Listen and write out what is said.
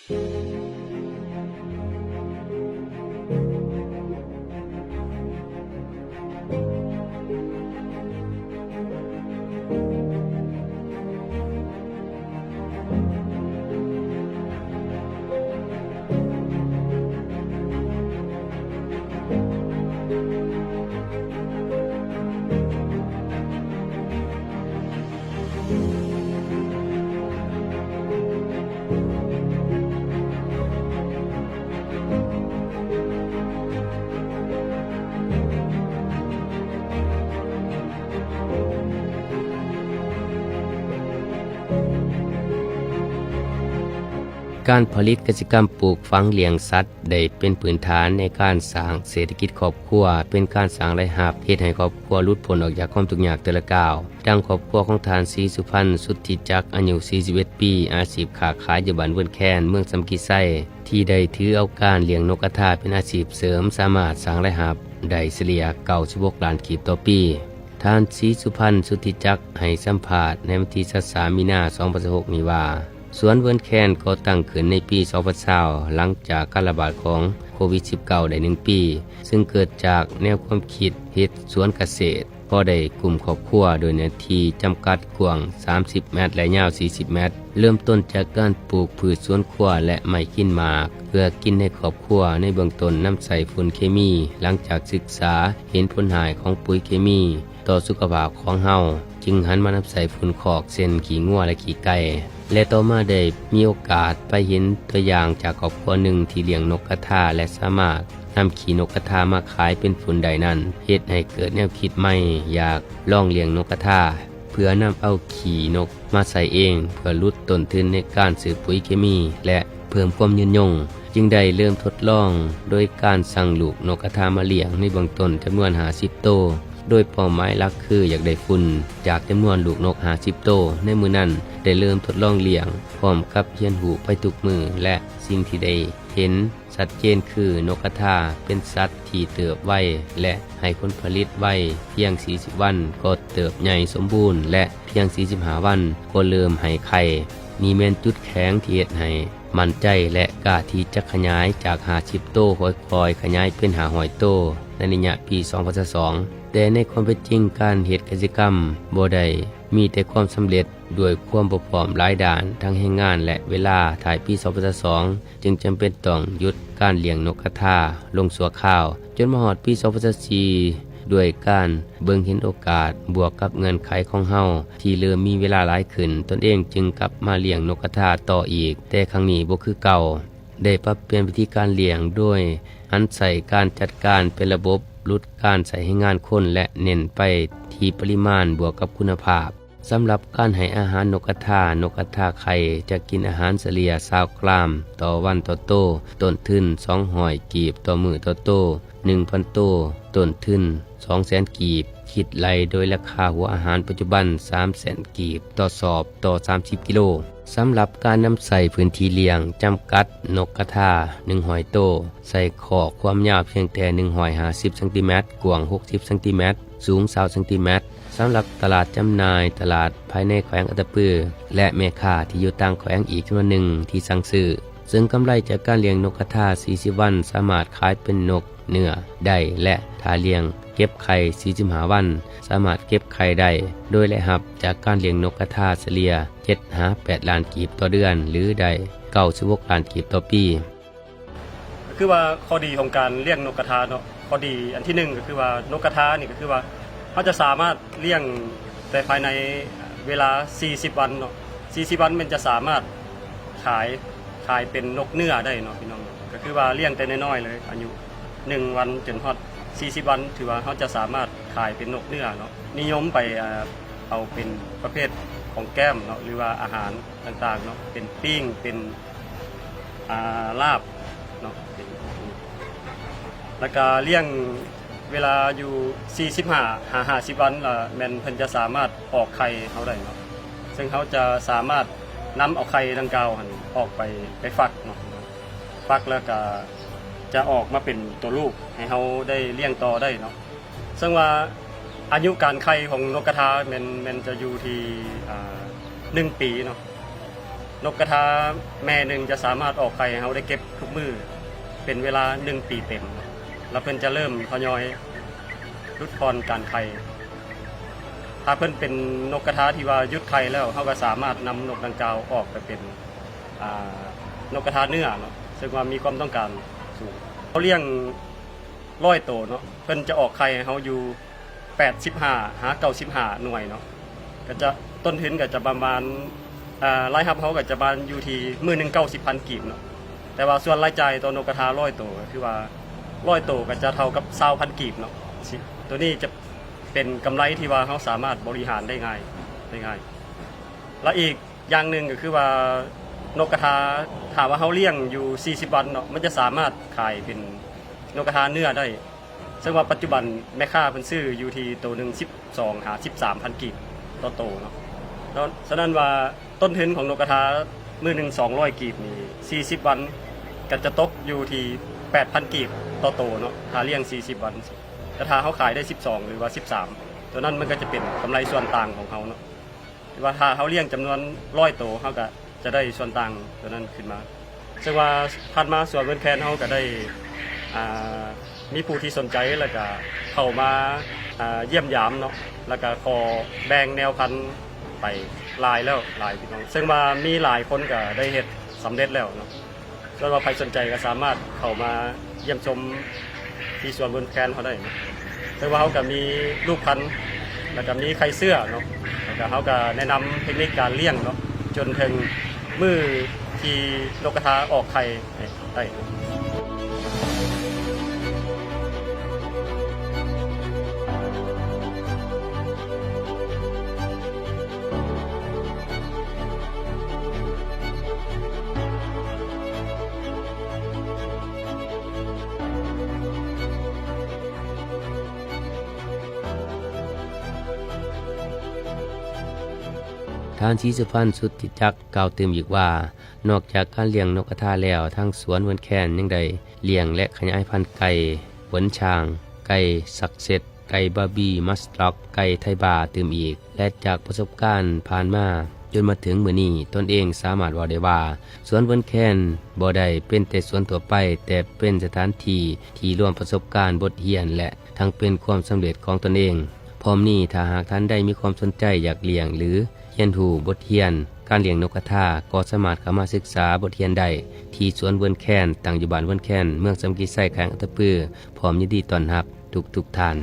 การผลิตกสิกรรมปลูกฝังเลี้ยงสัตว์ได้เป็นพื้นฐานในการสร้างเศรษฐกิจครอบครัวเป็นการสร้างรายรับเฮ็ดให้ครอบครัวหลุดพ้นออกจากความทุกข์ยากแต่ละก้าวดังครอบครัวของทานศรีสุพรรณสุทธิจักรอายุ41ปีอาชีพค้าขายอยู่บ้านเวิ้นแคนเมืองสำกีไส้ที่ได้ถือเอาการเลี้ยงนกกระทาเป็นอาชีพเสริมสามารถสร้างรายรับได้เฉลี่ย96 ล้านกีบต่อปีท่านศรีสุพรรณสุทธิจักรให้สัมภาษณ์ในวันที่3 มีนาคม 2016 นี้ว่าสวนเวิ้นแคนก่อตั้งขึ้นในปี 2020 หลังจากการระบาดของโควิด -19 ได้1 ปีซึ่งเกิดจากแนวความคิดเฮ็ดสวนเกษตรพอได้กลุ่มครอบครัวโดยเนื้อที่จำกัดกว้าง30 เมตรและยาว40 เมตรเริ่มต้นจากการปลูกพืชสวนครัวและไม้กินหมากเพื่อกินให้ครอบครัวในเบื้องต้นนำใส่ฝุ่นเคมีหลังจากศึกษาเห็นผลหายของปุ๋ยเคมีต่อสุขภาพของเฮาจึงหันมานำใส่ฝุ่นคอกเช่นขี้งัวและขี้ไก่และต่อมาได้มีโอกาสไปเห็นตัวอย่างจากครอบครัวหนึ่งที่เลี้ยงนกกระทาและสามารถนำขี้นกกระทามาขายเป็นฝุ่นใดนั้นเฮ็ดให้เกิดแนวคิดใหม่อยากลองเลี้ยงนกกระทาเพื่อนำเอาขี้นกมาใส่เองเพื่อลดต้นทุนในการซื้อปุ๋ยเคมีและเพิ่มความยืนยงจึงได้เริ่มทดลองโดยการสั่งลูกนกกระทามาเลี้ยงในเบื้องต้นจำนวน50 โตวโดยเป้าหมายหลักคืออยากได้ฝุ่นจากจำนวนลูกนก50 โตวในมือนั้นได้เริ่มทดลองเลี้ยงพร้อมกับเฮียนหูไปทุกมือและสิ่งที่ได้เห็นชัดเจนคือนกกระทาเป็นสัตว์ที่เติบไวและให้ผลผลิตไวเพียง40 วันก็เติบใหญ่สมบูรณ์และเพียง45 วันก็เริ่มให้ไข่นี่แม่นจุดแข็งที่เฮ็ดให้มั่นใจและกล้าที่จะขยายจาก50 โตค่อยๆขยายเป็น500 โตในระยะปี 2022แต่ในความเป็นจริงการเฮ็ดกสิกรรมบ่ได้มีแต่ความสำเร็จด้วยความบ่พร้อมหลายด้านทั้งแรงงานและเวลาถ่ายปี 2022 จึงจำเป็นต้องหยุดการเลี้ยงนกกระทาลงชั่วคราวจนมาฮอดปี 2024 ด้วยการเบิ่งเห็นโอกาสบวกกับเงินไขของเฮาที่เริ่มมีเวลาหลายขึ้นตนเองจึงกลับมาเลี้ยงนกกระทาต่ออีกแต่ครั้งนี้บ่คือเก่าได้ปรับเปลี่ยนวิธีการเลี้ยงด้วยหันใส่การจัดการเป็นระบบลดการใส่ให้งานคนและเน้นไปที่ปริมาณบวกกับคุณภาพสำหรับการให้อาหารนกกระทาไข่จะกินอาหารเฉลี่ย20 กรัมต่อวันต่อโตต้นทุน200 กีบต่อมื้อต่อโต 1,000 โตต้นทุน200,000 กีบคิดไล่โดยราคาหัวอาหารปัจจุบัน300,000 กีบต่อสอบต่อ30 กิโลสำหรับการนำใส่พื้นที่เลี้ยงจำกัดนกกระทา100 โตใส่ขอกความยาวเพียงแต่150 ซม กว้าง60 ซม สูง20 ซม สำหรับตลาดจำหน่ายตลาดภายในแขวงอัตตปือและแม่ค้าที่อยู่ต่างแขวงอีกจำนวนหนึ่งที่สั่งซื้อซึ่งกำไรจากการเลี้ยงนกกระทา40 วันสามารถขายเป็นนกเนื้อได้และถ้าเลี้ยงเก็บไข่45 วันสามารถเก็บไข่ได้โดยได้รับจากการเลี้ยงนกกระทาเฉลี่ย7-8 ล้านกีบต่อเดือนหรือได้96 ล้านกีบต่อปีคือว่าข้อดีของการเลี้ยงนกกระทาเนาะข้อดีอันที่1ก็คือว่านกกระทานี่ก็คือว่าเขาจะสามารถเลี้ยงแต่ภายในเวลา40 วันเนาะ40 วันมันจะสามารถขายเป็นนกเนื้อได้เนาะพี่น้องก็คือว่าเลี้ยงแต่น้อยๆเลยอายุ1 วันจนฮอด40 วันถือว่าเขาจะสามารถขายเป็นนกเนื้อเนาะนิยมไปเอาเป็นประเภทของแก้มเนาะหรือว่าอาหารต่างๆเนาะเป็นปิ้งเป็นลาบเนาะแล้วก็เลี้ยงเวลาอยู่45-50 วันละแม่นเพิ่นจะสามารถออกไข่เฮาได้เนาะซึ่งเขาจะสามารถนำเอาไข่ดังกล่าวออกไปฟักเนาะฟักแล้วก็จะออกมาเป็นตัวลูกให้เฮาได้เลี้ยงต่อได้เนาะซึ่งว่าอายุการไข่ของนกกระทามันจะอยู่ที่1 ปีเนาะ นกกระทาแม่หนึ่งจะสามารถออกไข่ให้เราได้เก็บทุกมือเป็นเวลา1 ปีเต็มแล้วเพิ่นจะเริ่มทยอยลดทอนการไข่ถ้าเพิ่นเป็นนกกระทาที่ว่าหยุดไข่แล้วเขาก็สามารถนำนกดังกล่าวออกไปเป็นนกกระทาเนื้อเนาะซึ่งว่ามีความต้องการสูงเขาเลี้ยง100 ตัวเนาะเพิ่นจะออกไข่ให้เขาอยู่85 หา 95 หน่วยเนาะก็จะต้นทุนก็จะประมาณรายรับเขาก็จะประมาณอยู่ที่มื้อหนึง90,000 กีบเนาะแต่ว่าส่วนรายจ่ายต่อนกกระทา100 ตัวก็คือว่า100 ตัวก็จะเท่ากับ20,000 กีบเนาะตัวนี้จะเป็นกำไรที่ว่าเขาสามารถบริหารได้ง่ายและอีกอย่างหนึ่งก็คือว่านกกระทาถามว่าเขาเลี้ยงอยู่40 วันเนาะมันจะสามารถขายเป็นนกกระทาเนื้อได้ซึ่งว่าปัจจุบันแม่ค้าเพิ่นซื้ออยู่ที่ตัวหนึ่ง12 หา 13,000 กีบต่อโตเนาะแล้วฉะนั้นว่าต้นทุนของนกกระทามื้อหนึ่ง200 กีบนี่40 วันก็จะตกอยู่ที่ 8,000 กีบต่อโตเนาะถ้าเลี้ยง40 วันแต่ถ้าเขาขายได้12หรือว่า13ตัวนั้นมันก็จะเป็นกำไรส่วนต่างของเขาเนาะว่าถ้าเขาเลี้ยงจำนวน100 ตัวเขาก็จะได้ส่วนต่างตัวนั้นขึ้นมาซึ่งว่าผ่านมาส่วนเงินแคนเขาก็ได้มีผู้ที่สนใจแล้วก็เข้ามาเยี่ยมยามเนาะแล้วก็ขอแบ่งแนวพันธุ์ไปหลายพี่น้องซึ่งว่ามีหลายคนก็ได้เฮ็ดสำเร็จแล้วเนาะส่วนว่าใครสนใจก็สามารถเข้ามาเยี่ยมชมที่สวนบนแคนเขาได้นะซึ่งว่าเขาก็มีลูกพันธุ์แล้วก็มีไข่เสื้อเนาะแล้วก็เขาก็แนะนำเทคนิคการเลี้ยงเนาะจนถึงมื้อที่นกกระทาออกไข่ได้ทางชีสุพรรณสุทธิจักรกล่าวเติมอีกว่านอกจากการเลี้ยงนกกระทาแล้วทางสวนวนแคนยังได้เลี้ยงและขยายพันธุ์ไก่หวนช้าง ไก่สักเซ็ตไก่บาร์บี้มัสล็อกไก่ไทบาเติมอีกและจากประสบการณ์ผ่านมาจนมาถึงมื้อนี้ตนเองสามารถว่าได้ว่าสวนวนแคนบ่ได้เป็นแต่สวนทั่วไปแต่เป็นสถานที่ที่รวมประสบการณ์บทเรียนและทั้งเป็นความสำเร็จของตนเองพร้อมนี้ถ้าหากท่านได้มีความสนใจอยากเลี้ยงหรือเรียนรู้บทเรียนการเลี้ยงนกกระทาก็สามารถเข้ามาศึกษาบทเรียนได้ที่สวนเวิร์นแคนตั้งอยู่บ้านเวิร์นแคนเมืองสำกีไส้แขวงอัตตปือพร้อมยินดีต้อนรับทุกท่าน